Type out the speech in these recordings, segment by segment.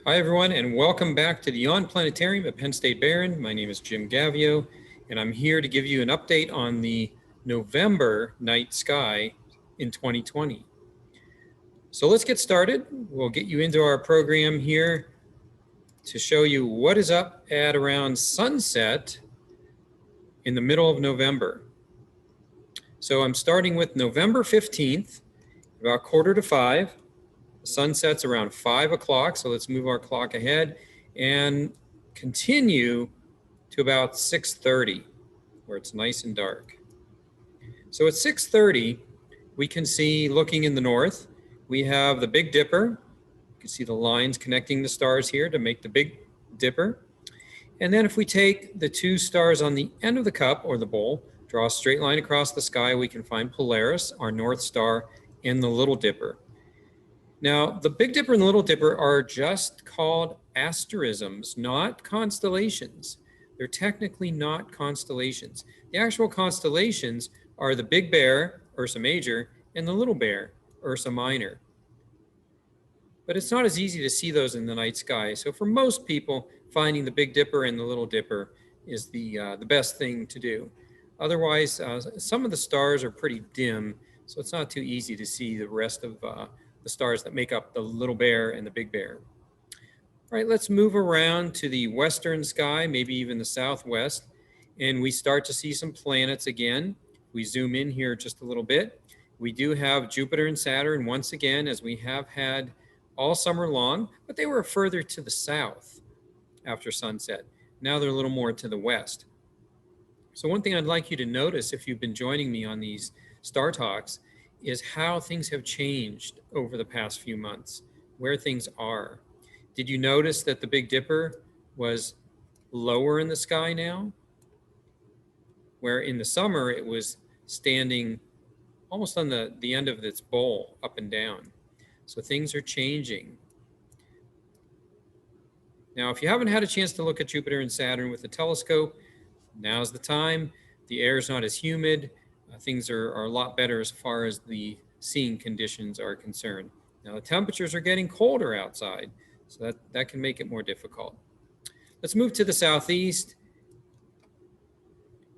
Hi, everyone, and welcome back to the On Planetarium at Penn State Barron. My name is Jim Gavio, and I'm here to give you an update on the November night sky in 2020. So let's get started. We'll get you into our program here to show you what is up at around sunset in the middle of November. So I'm starting with November 15th, about 4:45. The sun sets around 5 o'clock, so let's move our clock ahead and continue to about 6:30, where it's nice and dark. So at 6:30, we can see, looking in the north, we have the Big Dipper. You can see the lines connecting the stars here to make the Big Dipper. And then if we take the two stars on the end of the cup or the bowl, draw a straight line across the sky, we can find Polaris, our North Star, and the Little Dipper. Now, the Big Dipper and the Little Dipper are just called asterisms, not constellations. They're technically not constellations. The actual constellations are the Big Bear, Ursa Major, and the Little Bear, Ursa Minor. But it's not as easy to see those in the night sky. So for most people, finding the Big Dipper and the Little Dipper is the best thing to do. Otherwise, some of the stars are pretty dim, so it's not too easy to see the rest of the stars that make up the Little Bear and the Big Bear. All right, let's move around to the western sky, maybe even the southwest, and we start to see some planets again. We zoom in here just a little bit. We do have Jupiter and Saturn once again, as we have had all summer long, but they were further to the south after sunset. Now they're a little more to the west. So one thing I'd like you to notice, if you've been joining me on these Star Talks, is how things have changed over the past few months, where things are. Did you notice that the Big Dipper was lower in the sky now? Where in the summer it was standing almost on the end of its bowl, up and down. So things are changing. Now, if you haven't had a chance to look at Jupiter and Saturn with a telescope, now's the time. The air is not as humid. Things are a lot better as far as the seeing conditions are concerned. Now, the temperatures are getting colder outside, so that can make it more difficult. Let's move to the southeast,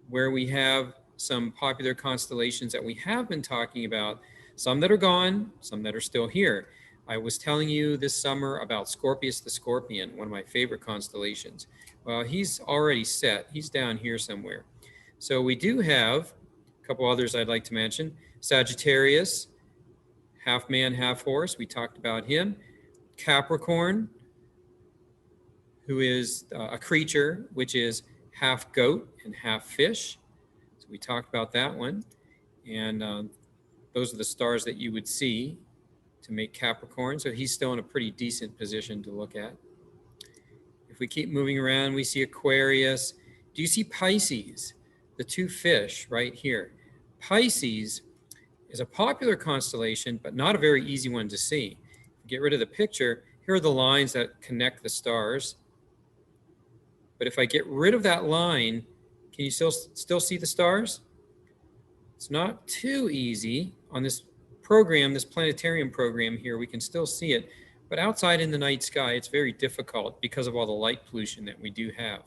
where we have some popular constellations that we have been talking about, some that are gone, some that are still here. I was telling you this summer about Scorpius the Scorpion, one of my favorite constellations. Well, he's already set. He's down here somewhere. So we do have a couple others I'd like to mention. Sagittarius, half man, half horse. We talked about him. Capricorn, who is a creature which is half goat and half fish. So we talked about that one. And those are the stars that you would see to make Capricorn. So he's still in a pretty decent position to look at. If we keep moving around, we see Aquarius. Do you see Pisces? The two fish right here. Pisces is a popular constellation, but not a very easy one to see. Get rid of the picture. Here are the lines that connect the stars. But if I get rid of that line, can you still see the stars? It's not too easy on this program, this planetarium program here. We can still see it, but outside in the night sky, it's very difficult because of all the light pollution that we do have.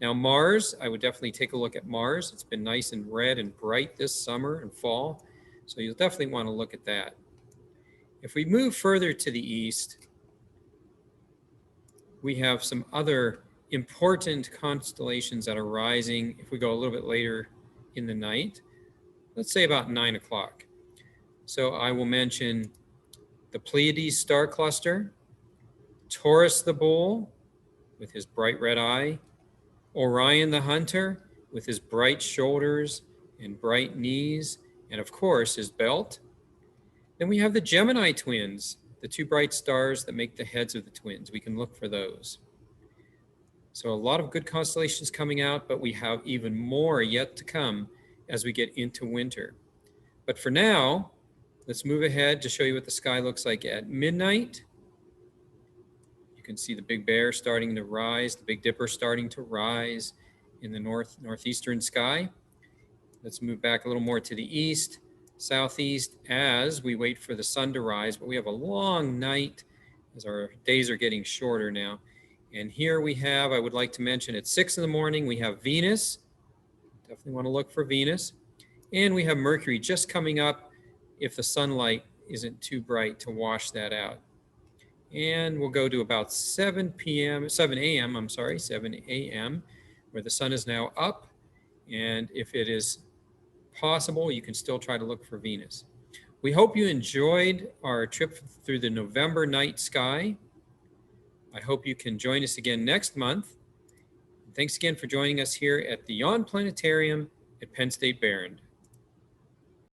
Now, Mars, I would definitely take a look at Mars. It's been nice and red and bright this summer and fall, so you'll definitely want to look at that. If we move further to the east, we have some other important constellations that are rising. If we go a little bit later in the night, let's say about 9 o'clock. So I will mention the Pleiades star cluster, Taurus the bull with his bright red eye, Orion the hunter with his bright shoulders and bright knees, and of course his belt. Then we have the Gemini twins, the two bright stars that make the heads of the twins. We can look for those. So a lot of good constellations coming out, but we have even more yet to come as we get into winter. But for now, let's move ahead to show you what the sky looks like at midnight. You can see the Big Bear starting to rise, the Big Dipper starting to rise in the northeastern sky. Let's move back a little more to the east, southeast, as we wait for the sun to rise. But we have a long night as our days are getting shorter now. And here we have, I would like to mention at 6 in the morning, we have Venus. Definitely want to look for Venus. And we have Mercury just coming up if the sunlight isn't too bright to wash that out. And we'll go to about 7 a.m., I'm sorry, 7 a.m., where the sun is now up. And if it is possible, you can still try to look for Venus. We hope you enjoyed our trip through the November night sky. I hope you can join us again next month. Thanks again for joining us here at the Yawn Planetarium at Penn State Behrend.